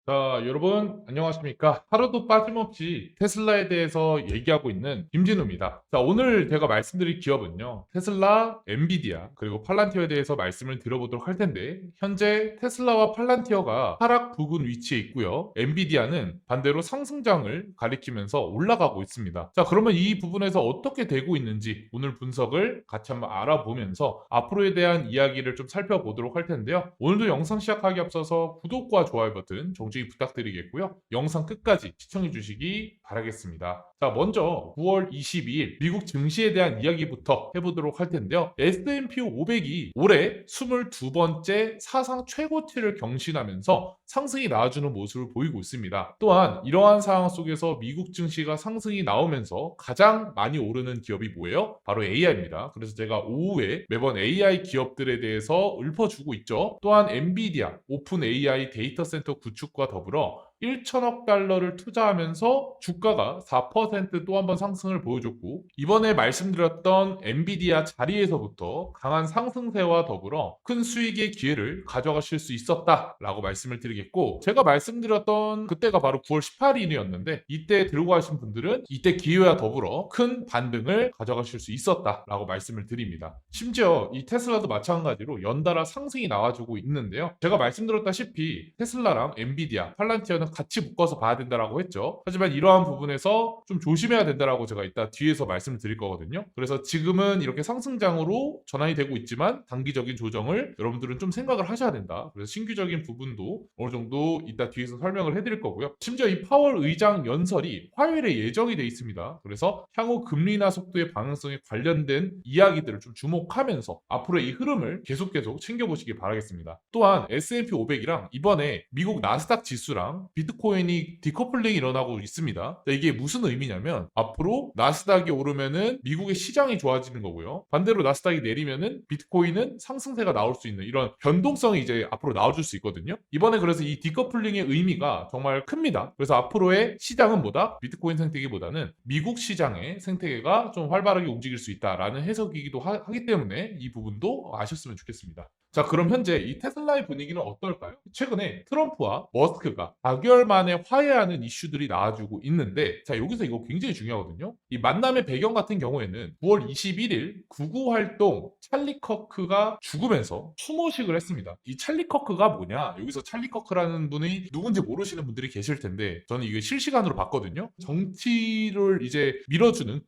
자, 여러분, 안녕하십니까? 하루도 빠짐없이 테슬라에 대해서 얘기하고 있는 김진우입니다. 자, 오늘 제가 말씀드릴 기업은요, 테슬라, 엔비디아, 그리고 팔란티어에 대해서 말씀을 드려보도록 할 텐데, 현재 테슬라와 팔란티어가 하락 부근 위치에 있고요, 엔비디아는 반대로 상승장을 가리키면서 올라가고 있습니다. 자, 그러면 이 부분에서 어떻게 되고 있는지 오늘 분석을 같이 한번 알아보면서 앞으로에 대한 이야기를 좀 살펴보도록 할 텐데요. 오늘도 영상 시작하기 앞서서 구독과 좋아요 버튼 정중히 부탁드리겠고요. 영상 끝까지 시청해 주시기 바라겠습니다. 자, 먼저 9월 22일 미국 증시에 대한 이야기부터 해보도록 할 텐데요. S&P 500이 올해 22번째 사상 최고치를 경신하면서 상승이 나와주는 모습을 보이고 있습니다. 또한 이러한 상황 속에서 미국 증시가 상승이 나오면서 가장 많이 오르는 기업이 뭐예요? 바로 AI입니다. 그래서 제가 오후에 매번 AI 기업들에 대해서 읊어주고 있죠. 또한 엔비디아, 오픈 AI 데이터 센터 구축과 더불어 1천억 달러를 투자하면서 주가가 4%또 한번 상승을 보여줬고, 이번에 말씀드렸던 엔비디아 자리에서부터 강한 상승세와 더불어 큰 수익의 기회를 가져가실 수 있었다라고 말씀을 드리겠고, 제가 말씀드렸던 그때가 바로 9월 18일이었는데 이때 들고 가신 분들은 이때 기회와 더불어 큰 반등을 가져가실 수 있었다라고 말씀을 드립니다. 심지어 이 테슬라도 마찬가지로 연달아 상승이 나와주고 있는데요. 제가 말씀드렸다시피 테슬라랑 엔비디아, 팔란티어는 같이 묶어서 봐야 된다라고 했죠. 하지만 이러한 부분에서 좀 조심해야 된다라고 제가 이따 뒤에서 말씀을 드릴 거거든요. 그래서 지금은 이렇게 상승장으로 전환이 되고 있지만 단기적인 조정을 여러분들은 좀 생각을 하셔야 된다. 그래서 신규적인 부분도 어느 정도 이따 뒤에서 설명을 해드릴 거고요. 심지어 이 파월 의장 연설이 화요일에 예정이 돼 있습니다. 그래서 향후 금리 인하 속도의 방향성에 관련된 이야기들을 좀 주목하면서 앞으로 이 흐름을 계속 챙겨보시기 바라겠습니다. 또한 S&P 500이랑 이번에 미국 나스닥 지수랑 비트코인이 디커플링이 일어나고 있습니다. 이게 무슨 의미냐면 앞으로 나스닥이 오르면은 미국의 시장이 좋아지는 거고요. 반대로 나스닥이 내리면은 비트코인은 상승세가 나올 수 있는 이런 변동성이 이제 앞으로 나와줄 수 있거든요. 이번에 그래서 이 디커플링의 의미가 정말 큽니다. 그래서 앞으로의 시장은 뭐다? 비트코인 생태계보다는 미국 시장의 생태계가 좀 활발하게 움직일 수 있다라는 해석이기도 하기 때문에 이 부분도 아셨으면 좋겠습니다. 자, 그럼 현재 이 테슬라의 분위기는 어떨까요? 최근에 트럼프와 머스크가 4개월 만에 화해하는 이슈들이 나와주고 있는데, 자, 여기서 이거 굉장히 중요하거든요. 이 만남의 배경 같은 경우에는 9월 21일 구구 활동 찰리 커크가 죽으면서 추모식을 했습니다. 이 찰리 커크가 뭐냐? 여기서 찰리 커크라는 분이 누군지 모르시는 분들이 계실 텐데 저는 이게 실시간으로 봤거든요. 정치를 이제 밀어주는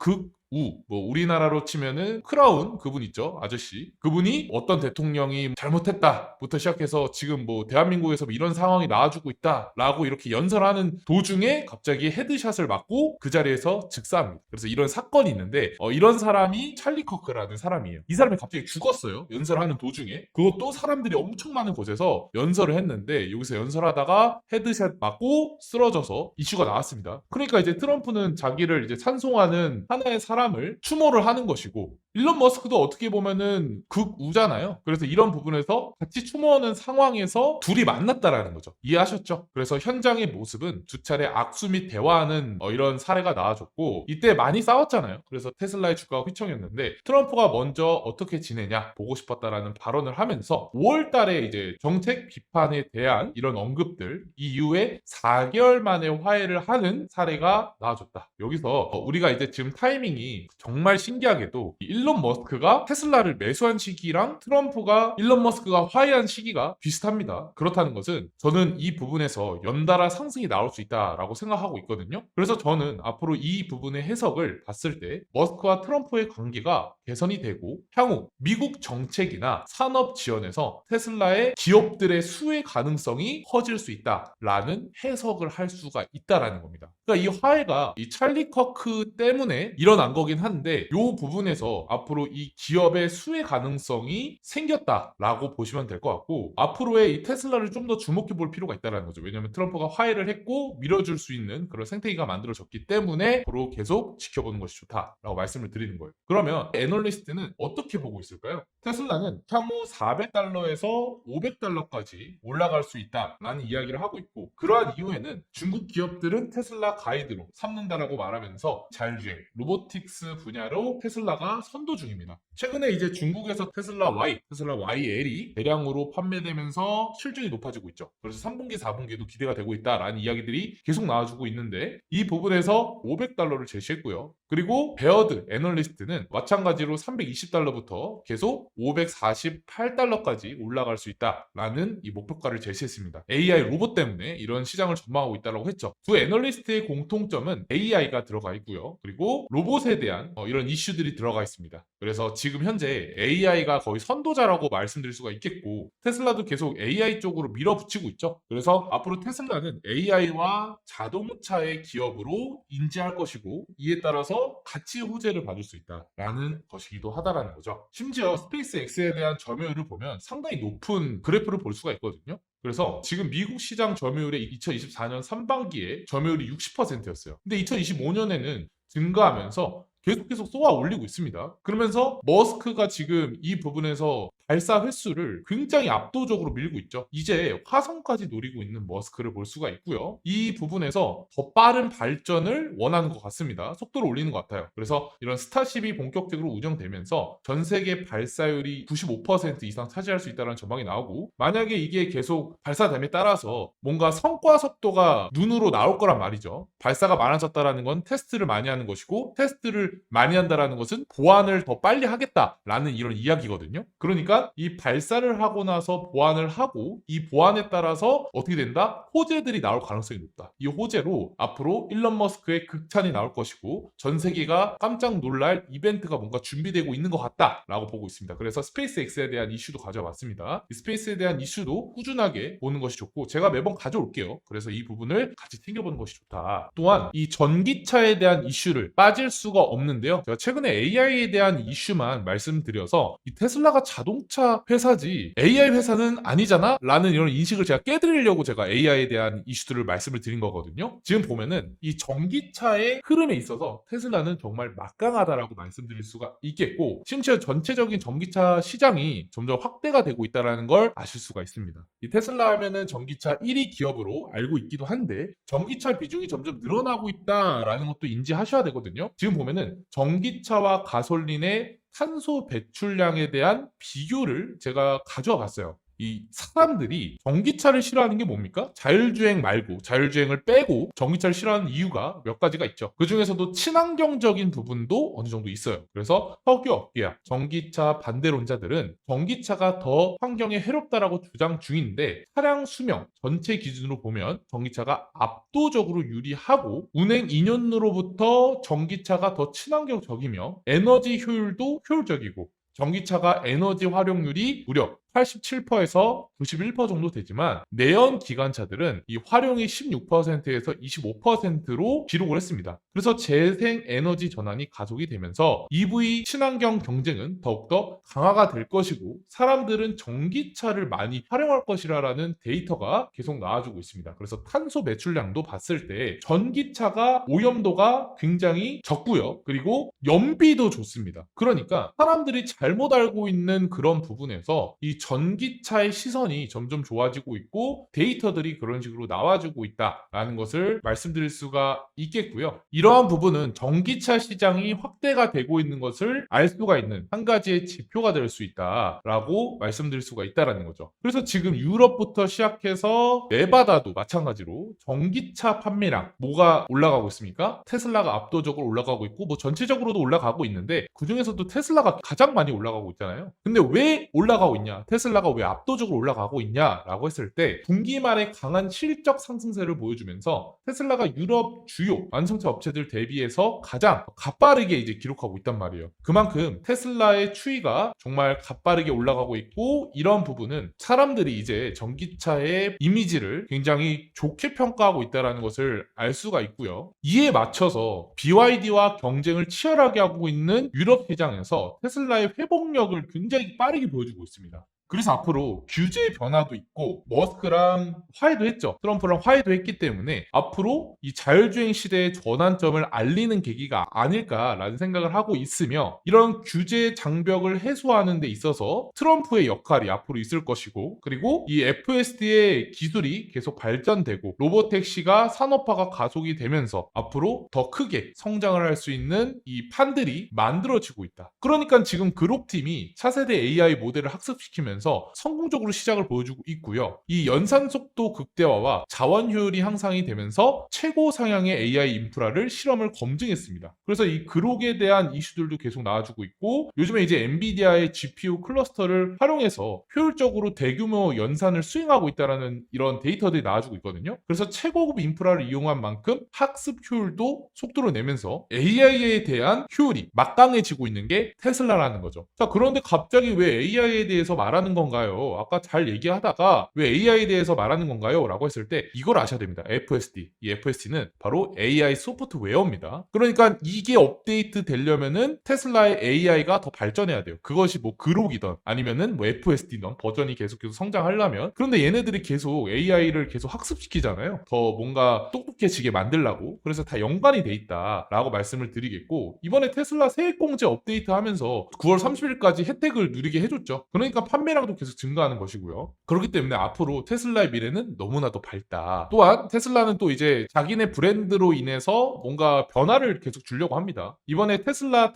뭐 우리나라로 치면은 크라운 그분 있죠, 아저씨. 그분이 어떤 대통령이 잘못했다부터 시작해서 지금 뭐 대한민국에서 뭐 이런 상황이 나와주고 있다라고 이렇게 연설하는 도중에 갑자기 헤드샷을 맞고 그 자리에서 즉사합니다. 그래서 이런 사건이 있는데 이런 사람이 찰리 커크라는 사람이에요. 이 사람이 갑자기 죽었어요, 연설하는 도중에. 그것도 사람들이 엄청 많은 곳에서 연설을 했는데 여기서 연설하다가 헤드샷 맞고 쓰러져서 이슈가 나왔습니다. 그러니까 이제 트럼프는 자기를 이제 찬송하는 하나의 사람을 추모를 하는 것이고, 일론 머스크도 어떻게 보면은 극우잖아요. 그래서 이런 부분에서 같이 추모하는 상황에서 둘이 만났다라는 거죠. 이해하셨죠? 그래서 현장의 모습은 두 차례 악수 및 대화하는 이런 사례가 나와줬고, 이때 많이 싸웠잖아요. 그래서 테슬라의 주가가 휘청였는데 트럼프가 먼저 어떻게 지내냐 보고 싶었다라는 발언을 하면서 5월 달에 이제 정책 비판에 대한 이런 언급들 이후에 4개월 만에 화해를 하는 사례가 나와줬다. 여기서 우리가 이제 지금 타이밍이 정말 신기하게도 일론 머스크가 테슬라를 매수한 시기랑 트럼프가 일론 머스크가 화해한 시기가 비슷합니다. 그렇다는 것은 저는 이 부분에서 연달아 상승이 나올 수 있다라고 생각하고 있거든요. 그래서 저는 앞으로 이 부분의 해석을 봤을 때 머스크와 트럼프의 관계가 개선이 되고 향후 미국 정책이나 산업 지원에서 테슬라의 기업들의 수혜 가능성이 커질 수 있다라는 해석을 할 수가 있다라는 겁니다. 그러니까 이 화해가 이 찰리 커크 때문에 일어난 거긴 한데 이 부분에서 앞으로 이 기업의 수혜 가능성이 생겼다라고 보시면 될 것 같고, 앞으로의 이 테슬라를 좀 더 주목해 볼 필요가 있다는 거죠. 왜냐하면 트럼프가 화해를 했고 밀어줄 수 있는 그런 생태계가 만들어졌기 때문에 앞으로 계속 지켜보는 것이 좋다라고 말씀을 드리는 거예요. 그러면 애널리스트는 어떻게 보고 있을까요? 테슬라는 향후 400달러에서 500달러까지 올라갈 수 있다라는 이야기를 하고 있고, 그러한 이유에는 중국 기업들은 테슬라 가이드로 삼는다라고 말하면서 자율주행, 로보틱스 분야로 테슬라가 선도 중입니다. 최근에 이제 중국에서 테슬라 Y, 테슬라 YL이 대량으로 판매되면서 실적이 높아지고 있죠. 그래서 3분기, 4분기도 기대가 되고 있다라는 이야기들이 계속 나와주고 있는데 이 부분에서 $500를 제시했고요. 그리고 베어드 애널리스트는 마찬가지로 $320부터 계속 $548까지 올라갈 수 있다라는 이 목표가를 제시했습니다. AI 로봇 때문에 이런 시장을 전망하고 있다고 했죠. 두 애널리스트의 공통점은 AI가 들어가 있고요. 그리고 로봇에 대한 이런 이슈들이 들어가 있습니다. 그래서 지금 현재 AI가 거의 선도자라고 말씀드릴 수가 있겠고 테슬라도 계속 AI 쪽으로 밀어붙이고 있죠. 그래서 앞으로 테슬라는 AI와 자동차의 기업으로 인지할 것이고 이에 따라서 가치 호재를 받을 수 있다라는 것이기도 하다라는 거죠. 심지어 스페이스 X에 대한 점유율을 보면 상당히 높은 그래프를 볼 수가 있거든요. 그래서 지금 미국 시장 점유율의 2024년 3분기에 점유율이 60%였어요. 근데 2025년에는 증가하면서 계속 쏘아 올리고 있습니다. 그러면서 머스크가 지금 이 부분에서 발사 횟수를 굉장히 압도적으로 밀고 있죠. 이제 화성까지 노리고 있는 머스크를 볼 수가 있고요. 이 부분에서 더 빠른 발전을 원하는 것 같습니다. 속도를 올리는 것 같아요. 그래서 이런 스타쉽이 본격적으로 운영되면서 전 세계 발사율이 95% 이상 차지할 수 있다는 전망이 나오고 만약에 이게 계속 발사됨에 따라서 뭔가 성과 속도가 눈으로 나올 거란 말이죠. 발사가 많아졌다는 건 테스트를 많이 하는 것이고 테스트를 많이 한다는 것은 보안을 더 빨리 하겠다라는 이런 이야기거든요. 그러니까 이 발사를 하고 나서 보안을 하고 이 보안에 따라서 어떻게 된다? 호재들이 나올 가능성이 높다. 이 호재로 앞으로 일론 머스크의 극찬이 나올 것이고 전 세계가 깜짝 놀랄 이벤트가 뭔가 준비되고 있는 것 같다라고 보고 있습니다. 그래서 스페이스 X에 대한 이슈도 가져왔습니다. 이 스페이스에 대한 이슈도 꾸준하게 보는 것이 좋고 제가 매번 가져올게요. 그래서 이 부분을 같이 챙겨보는 것이 좋다. 또한 이 전기차에 대한 이슈를 빠질 수가 없는데요. 제가 최근에 AI에 대한 이슈만 말씀드려서 이 테슬라가 자동차 회사지 AI 회사는 아니잖아? 라는 이런 인식을 제가 깨드리려고 제가 AI에 대한 이슈들을 말씀을 드린 거거든요. 지금 보면은 이 전기차의 흐름에 있어서 테슬라는 정말 막강하다라고 말씀드릴 수가 있겠고 심지어 전체적인 전기차 시장이 점점 확대가 되고 있다는 걸 아실 수가 있습니다. 이 테슬라 하면은 전기차 1위 기업으로 알고 있기도 한데 전기차 비중이 점점 늘어나고 있다라는 것도 인지하셔야 되거든요. 지금 보면은 전기차와 가솔린의 탄소 배출량에 대한 비교를 제가 가져와 봤어요. 이 사람들이 전기차를 싫어하는 게 뭡니까? 자율주행 말고 자율주행을 빼고 전기차를 싫어하는 이유가 몇 가지가 있죠. 그 중에서도 친환경적인 부분도 어느 정도 있어요. 그래서 석유 업계야 전기차 반대론자들은 전기차가 더 환경에 해롭다라고 주장 중인데 차량 수명 전체 기준으로 보면 전기차가 압도적으로 유리하고 운행 2년으로부터 전기차가 더 친환경적이며 에너지 효율도 효율적이고 전기차가 에너지 활용률이 무려 87%에서 91% 정도 되지만 내연 기관차들은 이 활용이 16%에서 25%로 기록을 했습니다. 그래서 재생 에너지 전환이 가속이 되면서 EV 친환경 경쟁은 더욱더 강화가 될 것이고 사람들은 전기차를 많이 활용할 것이라는 데이터가 계속 나와주고 있습니다. 그래서 탄소 배출량도 봤을 때 전기차가 오염도가 굉장히 적고요. 그리고 연비도 좋습니다. 그러니까 사람들이 잘못 알고 있는 그런 부분에서 이 전기차의 시선이 점점 좋아지고 있고 데이터들이 그런 식으로 나와주고 있다라는 것을 말씀드릴 수가 있겠고요. 이러한 부분은 전기차 시장이 확대가 되고 있는 것을 알 수가 있는 한 가지의 지표가 될 수 있다라고 말씀드릴 수가 있다라는 거죠. 그래서 지금 유럽부터 시작해서 네바다도 마찬가지로 전기차 판매량 뭐가 올라가고 있습니까? 테슬라가 압도적으로 올라가고 있고 뭐 전체적으로도 올라가고 있는데 그중에서도 테슬라가 가장 많이 올라가고 있잖아요. 근데 왜 올라가고 있냐? 테슬라가 왜 압도적으로 올라가고 있냐라고 했을 때 분기 말에 강한 실적 상승세를 보여주면서 테슬라가 유럽 주요 완성차 업체들 대비해서 가장 가빠르게 이제 기록하고 있단 말이에요. 그만큼 테슬라의 추이가 정말 가빠르게 올라가고 있고 이런 부분은 사람들이 이제 전기차의 이미지를 굉장히 좋게 평가하고 있다는 것을 알 수가 있고요. 이에 맞춰서 BYD와 경쟁을 치열하게 하고 있는 유럽 시장에서 테슬라의 회복력을 굉장히 빠르게 보여주고 있습니다. 그래서 앞으로 규제 변화도 있고 머스크랑 화해도 했죠. 트럼프랑 화해도 했기 때문에 앞으로 이 자율주행 시대의 전환점을 알리는 계기가 아닐까라는 생각을 하고 있으며 이런 규제 장벽을 해소하는 데 있어서 트럼프의 역할이 앞으로 있을 것이고 그리고 이 FSD의 기술이 계속 발전되고 로보택시가 산업화가 가속이 되면서 앞으로 더 크게 성장을 할 수 있는 이 판들이 만들어지고 있다. 그러니까 지금 그룹팀이 차세대 AI 모델을 학습시키면서 성공적으로 시작을 보여주고 있고요. 이 연산 속도 극대화와 자원 효율이 향상이 되면서 최고 상향의 AI 인프라를 실험을 검증했습니다. 그래서 이 그록에 대한 이슈들도 계속 나와주고 있고 요즘에 이제 엔비디아의 GPU 클러스터를 활용해서 효율적으로 대규모 연산을 수행하고 있다는 이런 데이터들이 나와주고 있거든요. 그래서 최고급 인프라를 이용한 만큼 학습 효율도 속도를 내면서 AI에 대한 효율이 막강해지고 있는 게 테슬라라는 거죠. 자, 그런데 갑자기 왜 AI에 대해서 말하는 건가요? 아까 잘 얘기하다가 왜 AI에 대해서 말하는 건가요? 라고 했을 때 이걸 아셔야 됩니다. FSD. 이 FSD는 바로 AI 소프트웨어입니다. 그러니까 이게 업데이트 되려면은 테슬라의 AI가 더 발전해야 돼요. 그것이 뭐 그록이던 아니면은 뭐 FSD던 버전이 계속해서 성장하려면 그런데 얘네들이 계속 AI를 계속 학습시키잖아요. 더 뭔가 똑똑해지게 만들라고. 그래서 다 연관이 돼 있다라고 말씀을 드리겠고 이번에 테슬라 세액공제 업데이트 하면서 9월 30일까지 혜택을 누리게 해줬죠. 그러니까 판매량도 계속 증가하는 것이고요. 그렇기 때문에 앞으로 테슬라의 미래는 너무나도 밝다. 또한 테슬라는 또 이제 자기네 브랜드로 인해서 뭔가 변화를 계속 주려고 합니다. 이번에 테슬라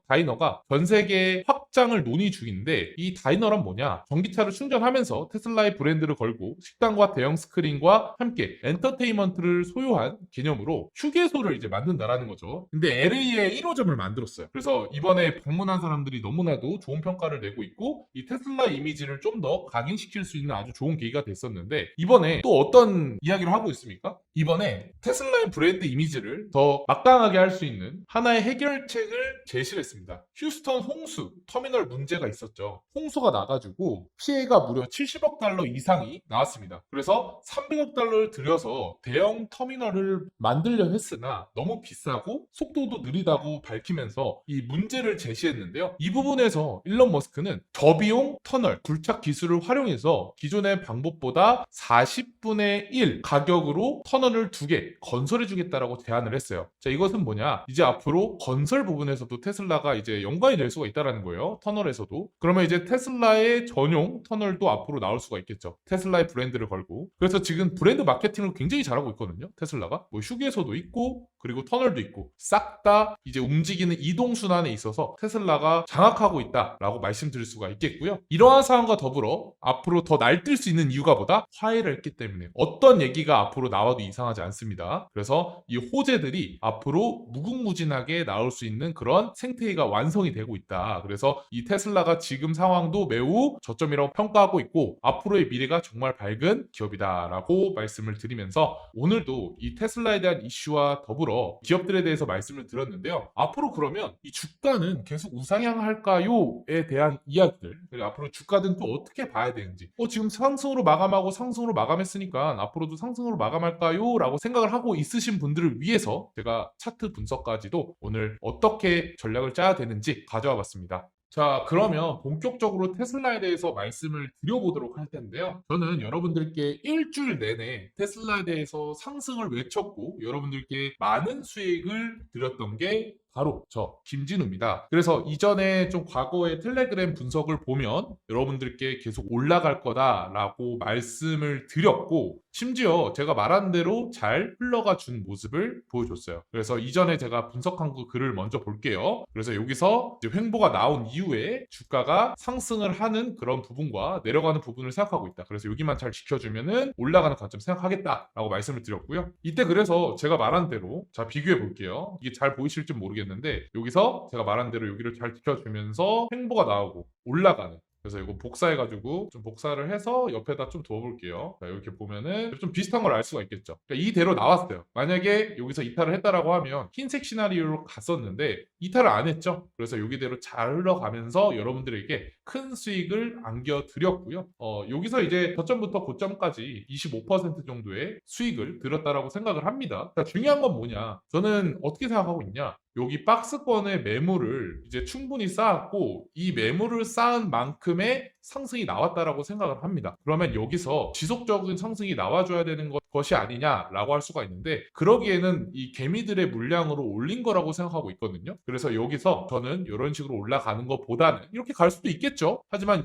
다이너가 전 세계 확장을 논의 중인데 이 다이너란 뭐냐? 전기차를 충전하면서 테슬라의 브랜드를 걸고 식당과 대형 스크린과 함께 엔터테인먼트를 소유한 개념으로 휴게소를 이제 만든다라는 거죠. 근데 LA에 1호점을 만들었어요. 그래서 이번에 방문한 사람들이 너무나도 좋은 평가를 내고 있고 이 테슬라 이미지를 좀 더 각인시킬 수 있는 아주 좋은 계기가 됐었는데 이번에 또 어떤 이야기를 하고 있습니까? 이번에 테슬라의 브랜드 이미지를 더 막강하게 할 수 있는 하나의 해결책을 제시를 했습니다. 휴스턴 홍수 터미널 문제가 있었죠. 홍수가 나가지고 피해가 무려 70억 달러 이상이 나왔습니다. 그래서 300억 달러를 들여서 대형 터미널을 만들려 했으나 너무 비싸고 속도도 느리다고 밝히면서 이 문제를 제시했는데요. 이 부분에서 일론 머스크는 저비용 터널 굴착 기술을 활용해서 기존의 방법보다 40분의 1 가격으로 터널을 2개 건설해 주겠다라고 제안을 했어요. 자, 이것은 뭐냐? 이제 앞으로 건설 부분에서도 테슬라가 이제 연관이 될 수가 있다라는 거예요. 터널에서도. 그러면 이제 테슬라의 전용 터널도 앞으로 나올 수가 있겠죠. 테슬라의 브랜드를 걸고. 그래서 지금 브랜드 마케팅을 굉장히 잘하고 있거든요. 테슬라가. 뭐 휴게소도 있고 그리고 터널도 있고 싹 다 이제 움직이는 이동 순환에 있어서 테슬라가 장악하고 있다라고 말씀드릴 수가 있겠고요. 이러한 상황과 더불어 앞으로 더 날뛸 수 있는 이유가 보다 화해를 했기 때문에 어떤 얘기가 앞으로 나와도 이상하지 않습니다. 그래서 이 호재들이 앞으로 무궁무진하게 나올 수 있는 그런 생태계가 완성이 되고 있다. 그래서 이 테슬라가 지금 상황도 매우 저점이라고 평가하고 있고 앞으로의 미래가 정말 밝은 기업이다라고 말씀을 드리면서 오늘도 이 테슬라에 대한 이슈와 더불어 기업들에 대해서 말씀을 드렸는데요. 앞으로 그러면 이 주가는 계속 우상향할까요?에 대한 이야기들 그리고 앞으로 주가는 또 어떻게 봐야 되는지 지금 상승으로 마감하고 상승으로 마감했으니까 앞으로도 상승으로 마감할까요? 라고 생각을 하고 있으신 분들을 위해서 제가 차트 분석까지도 오늘 어떻게 전략을 짜야 되는지 가져와 봤습니다. 자, 그러면 본격적으로 테슬라에 대해서 말씀을 드려보도록 할 텐데요. 저는 여러분들께 일주일 내내 테슬라에 대해서 상승을 외쳤고 여러분들께 많은 수익을 드렸던 게 바로 저 김진우입니다. 그래서 이전에 좀 과거의 텔레그램 분석을 보면 여러분들께 계속 올라갈 거다라고 말씀을 드렸고 심지어 제가 말한 대로 잘 흘러가 준 모습을 보여줬어요. 그래서 이전에 제가 분석한 그 글을 먼저 볼게요. 그래서 여기서 이제 횡보가 나온 이후에 주가가 상승을 하는 그런 부분과 내려가는 부분을 생각하고 있다. 그래서 여기만 잘 지켜주면은 올라가는 관점 생각하겠다라고 말씀을 드렸고요. 이때 그래서 제가 말한 대로 자 비교해 볼게요. 이게 잘 보이실지 모르겠는데 여기서 제가 말한 대로 여기를 잘 지켜주면서 횡보가 나오고 올라가는 그래서 이거 복사해가지고 좀 복사를 해서 옆에다 좀 둬볼게요. 자, 이렇게 보면은 좀 비슷한 걸 알 수가 있겠죠. 그러니까 이대로 나왔어요. 만약에 여기서 이탈을 했다라고 하면 흰색 시나리오로 갔었는데 이탈을 안 했죠. 그래서 여기대로 잘 흘러가면서 여러분들에게 큰 수익을 안겨드렸고요. 여기서 이제 저점부터 고점까지 25% 정도의 수익을 들었다라고 생각을 합니다. 자, 중요한 건 뭐냐? 저는 어떻게 생각하고 있냐? 여기 박스권의 매물을 이제 충분히 쌓았고 이 매물을 쌓은 만큼의 상승이 나왔다라고 생각을 합니다. 그러면 여기서 지속적인 상승이 나와줘야 되는 것이 아니냐라고 할 수가 있는데 그러기에는 이 개미들의 물량으로 올린 거라고 생각하고 있거든요. 그래서 여기서 저는 이런 식으로 올라가는 것보다는 이렇게 갈 수도 있겠죠. 하지만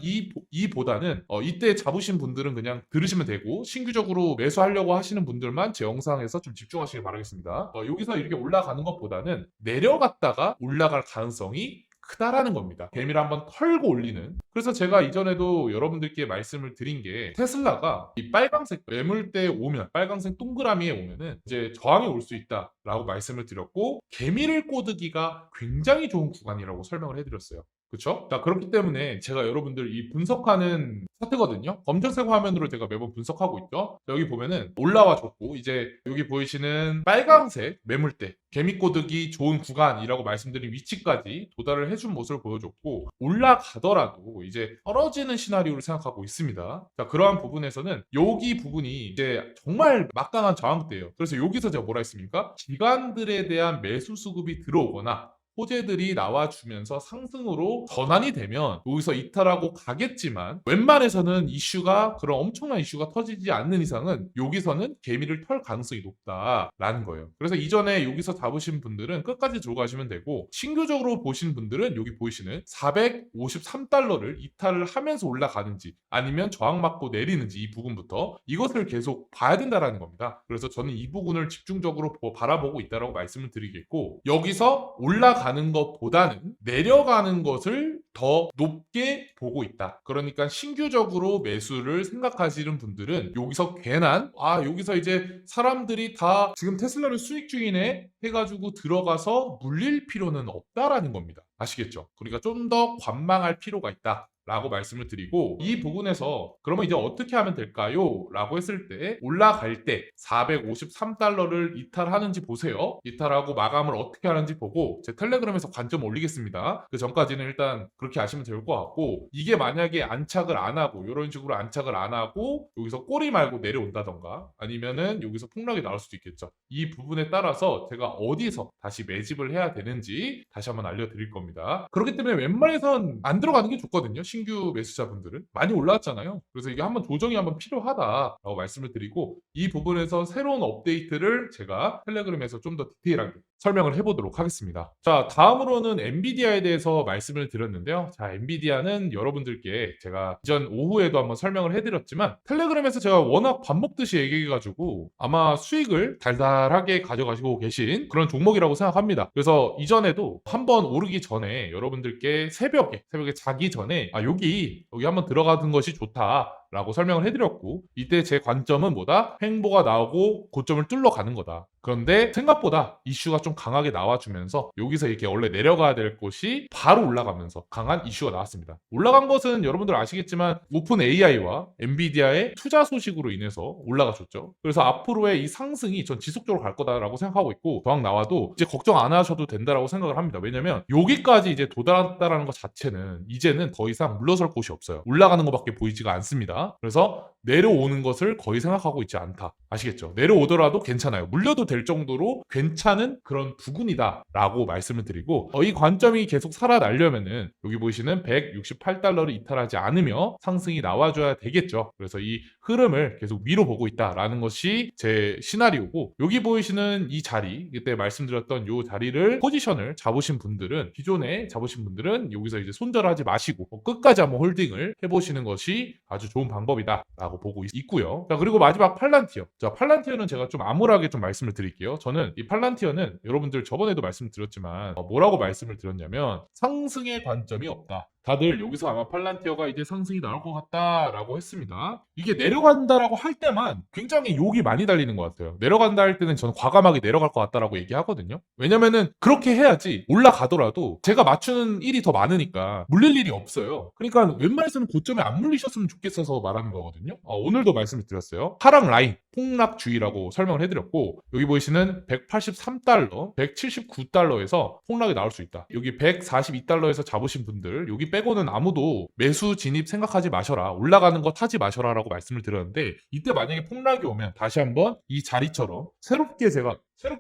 이보다는 이때 잡으신 분들은 그냥 들으시면 되고 신규적으로 매수하려고 하시는 분들만 제 영상에서 좀 집중하시길 바라겠습니다. 여기서 이렇게 올라가는 것보다는 내려갔다가 올라갈 가능성이 크다라는 겁니다. 개미를 한번 털고 올리는. 그래서 제가 이전에도 여러분들께 말씀을 드린 게 테슬라가 이 빨강색 매물대에 오면 빨강색 동그라미에 오면은 이제 저항이 올 수 있다라고 말씀을 드렸고 개미를 꼬드기가 굉장히 좋은 구간이라고 설명을 해드렸어요. 그렇죠? 자, 그렇기 때문에 제가 여러분들 이 분석하는 차트거든요. 검정색 화면으로 제가 매번 분석하고 있죠. 여기 보면은 올라와 줬고 이제 여기 보이시는 빨강색 매물대 개미꼬드기 좋은 구간이라고 말씀드린 위치까지 도달을 해준 모습을 보여줬고 올라가더라도 이제 떨어지는 시나리오를 생각하고 있습니다. 자, 그러한 부분에서는 여기 부분이 이제 정말 막강한 저항대예요. 그래서 여기서 제가 뭐라 했습니까? 기관들에 대한 매수 수급이 들어오거나 호재들이 나와주면서 상승으로 전환이 되면 여기서 이탈하고 가겠지만 웬만해서는 이슈가 그런 엄청난 이슈가 터지지 않는 이상은 여기서는 개미를 털 가능성이 높다라는 거예요. 그래서 이전에 여기서 잡으신 분들은 끝까지 들고 가시면 되고 신규적으로 보신 분들은 여기 보이시는 453달러를 이탈을 하면서 올라가는지 아니면 저항 맞고 내리는지 이 부분부터 이것을 계속 봐야 된다라는 겁니다. 그래서 저는 이 부분을 집중적으로 바라보고 있다라고 말씀을 드리겠고 여기서 올라가는 것보다는 내려가는 것을 더 높게 보고 있다. 그러니까 신규적으로 매수를 생각하시는 분들은 여기서 괜한 여기서 이제 사람들이 다 지금 테슬라를 수익 중이네 해가지고 들어가서 물릴 필요는 없다라는 겁니다. 아시겠죠? 그러니까 좀 더 관망할 필요가 있다. 라고 말씀을 드리고 이 부분에서 그러면 이제 어떻게 하면 될까요? 라고 했을 때 올라갈 때 453달러를 이탈하는지 보세요. 이탈하고 마감을 어떻게 하는지 보고 제 텔레그램에서 관점 올리겠습니다. 그 전까지는 일단 그렇게 하시면 될 것 같고 이게 만약에 안착을 안 하고 이런 식으로 안착을 안 하고 여기서 꼬리 말고 내려온다던가 아니면은 여기서 폭락이 나올 수도 있겠죠. 이 부분에 따라서 제가 어디서 다시 매집을 해야 되는지 다시 한번 알려드릴 겁니다. 그렇기 때문에 웬만해선 안 들어가는 게 좋거든요. 신규 매수자분들은 많이 올라왔잖아요. 그래서 이게 한번 조정이 한번 필요하다라고 말씀을 드리고 이 부분에서 새로운 업데이트를 제가 텔레그램에서 좀 더 디테일하게 설명을 해보도록 하겠습니다. 자, 다음으로는 엔비디아에 대해서 말씀을 드렸는데요. 자, 엔비디아는 여러분들께 제가 이전 오후에도 한번 설명을 해드렸지만 텔레그램에서 제가 워낙 밥 먹듯이 얘기해가지고 아마 수익을 달달하게 가져가시고 계신 그런 종목이라고 생각합니다. 그래서 이전에도 한번 오르기 전에 여러분들께 새벽에 자기 전에 여기 한번 들어가는 것이 좋다. 라고 설명을 해드렸고 이때 제 관점은 뭐다? 횡보가 나오고 고점을 뚫러 가는 거다. 그런데 생각보다 이슈가 좀 강하게 나와주면서 여기서 이렇게 원래 내려가야 될 곳이 바로 올라가면서 강한 이슈가 나왔습니다. 올라간 것은 여러분들 아시겠지만 오픈 AI와 엔비디아의 투자 소식으로 인해서 올라가줬죠. 그래서 앞으로의 이 상승이 전 지속적으로 갈 거다라고 생각하고 있고 저항 나와도 이제 걱정 안 하셔도 된다라고 생각을 합니다. 왜냐면 여기까지 이제 도달했다라는 것 자체는 이제는 더 이상 물러설 곳이 없어요. 올라가는 것밖에 보이지가 않습니다. 그래서 내려오는 것을 거의 생각하고 있지 않다. 아시겠죠? 내려오더라도 괜찮아요. 물려도 될 정도로 괜찮은 그런 부근이다 라고 말씀을 드리고 이 관점이 계속 살아나려면은 여기 보이시는 168달러를 이탈하지 않으며 상승이 나와줘야 되겠죠. 그래서 이 흐름을 계속 위로 보고 있다라는 것이 제 시나리오고 여기 보이시는 이 자리 그때 말씀드렸던 이 자리를 포지션을 잡으신 분들은 기존에 잡으신 분들은 여기서 이제 손절하지 마시고 끝까지 한번 홀딩을 해보시는 것이 아주 좋은 방법이다 라고 보고 있고요. 자, 그리고 마지막 팔란티어. 자, 팔란티어는 제가 좀 암울하게 좀 말씀을 드릴게요. 저는 이 팔란티어는 여러분들 저번에도 말씀드렸지만 뭐라고 말씀을 드렸냐면 상승의 관점이 없다. 다들 여기서 아마 팔란티어가 이제 상승이 나올 것 같다라고 했습니다. 이게 내려간다라고 할 때만 굉장히 욕이 많이 달리는 것 같아요. 내려간다 할 때는 저는 과감하게 내려갈 것 같다라고 얘기하거든요. 왜냐면은 그렇게 해야지 올라가더라도 제가 맞추는 일이 더 많으니까 물릴 일이 없어요. 그러니까 웬만해서는 고점에 안 물리셨으면 좋겠어서 말하는 거거든요. 오늘도 말씀을 드렸어요. 하락 라인 폭락주의라고 설명을 해드렸고 여기 보이시는 183달러, 179달러에서 폭락이 나올 수 있다. 여기 142달러에서 잡으신 분들 여기 빼고는 아무도 매수 진입 생각하지 마셔라. 올라가는 거 타지 마셔라라고 말씀을 드렸는데 이때 만약에 폭락이 오면 다시 한번 이 자리처럼 새롭게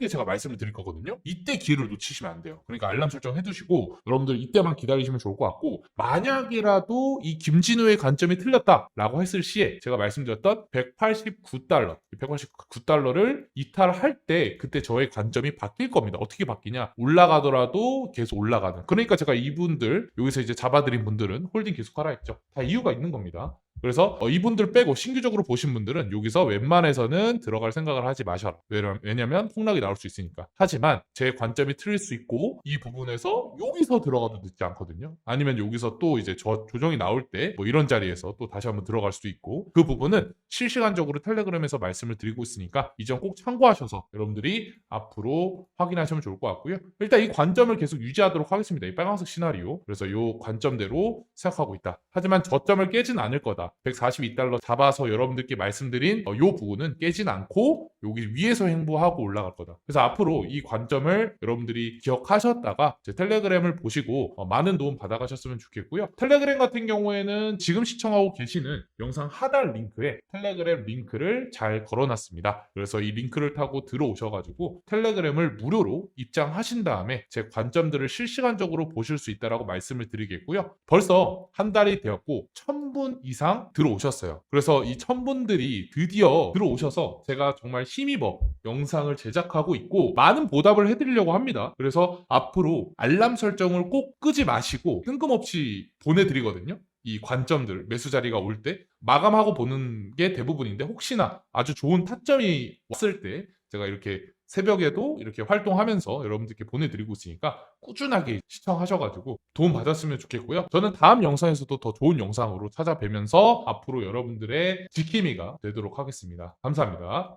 제가 말씀을 드릴 거거든요. 이때 기회를 놓치시면 안 돼요. 그러니까 알람 설정 해두시고 여러분들 이때만 기다리시면 좋을 것 같고 만약이라도 이 김진우의 관점이 틀렸다라고 했을 시에 제가 말씀드렸던 189달러, 189달러를 이탈할 때 그때 저의 관점이 바뀔 겁니다. 어떻게 바뀌냐? 올라가더라도 계속 올라가는. 그러니까 제가 이분들 여기서 이제 잡아드린 분들은 홀딩 계속하라 했죠. 다 이유가 있는 겁니다. 그래서 이분들 빼고 신규적으로 보신 분들은 여기서 웬만해서는 들어갈 생각을 하지 마셔라. 왜냐면 폭락이 나올 수 있으니까. 하지만 제 관점이 틀릴 수 있고 이 부분에서 여기서 들어가도 늦지 않거든요. 아니면 여기서 또 이제 조정이 나올 때 뭐 이런 자리에서 또 다시 한번 들어갈 수도 있고 그 부분은 실시간적으로 텔레그램에서 말씀을 드리고 있으니까 이 점 꼭 참고하셔서 여러분들이 앞으로 확인하시면 좋을 것 같고요. 일단 이 관점을 계속 유지하도록 하겠습니다. 이 빨간색 시나리오. 그래서 이 관점대로 생각하고 있다. 하지만 저점을 깨진 않을 거다. 142달러 잡아서 여러분들께 말씀드린 이 부분은 깨진 않고 여기 위에서 행보하고 올라갈 거다. 그래서 앞으로 이 관점을 여러분들이 기억하셨다가 제 텔레그램을 보시고 많은 도움 받아가셨으면 좋겠고요. 텔레그램 같은 경우에는 지금 시청하고 계시는 영상 하단 링크에 텔레그램 링크를 잘 걸어놨습니다. 그래서 이 링크를 타고 들어오셔가지고 텔레그램을 무료로 입장하신 다음에 제 관점들을 실시간적으로 보실 수 있다라고 말씀을 드리겠고요. 벌써 한 달이 되었고 1000분 이상 들어오셨어요. 그래서 이 1000분들이 드디어 들어오셔서 제가 정말 힘입어 영상을 제작하고 있고 많은 보답을 해드리려고 합니다. 그래서 앞으로 알람 설정을 꼭 끄지 마시고 뜬금없이 보내드리거든요. 이 관점들 매수 자리가 올 때 마감하고 보는 게 대부분인데 혹시나 아주 좋은 타점이 왔을 때 제가 이렇게 새벽에도 이렇게 활동하면서 여러분들께 보내드리고 있으니까 꾸준하게 시청하셔가지고 도움 받았으면 좋겠고요. 저는 다음 영상에서도 더 좋은 영상으로 찾아뵈면서 앞으로 여러분들의 지킴이가 되도록 하겠습니다. 감사합니다.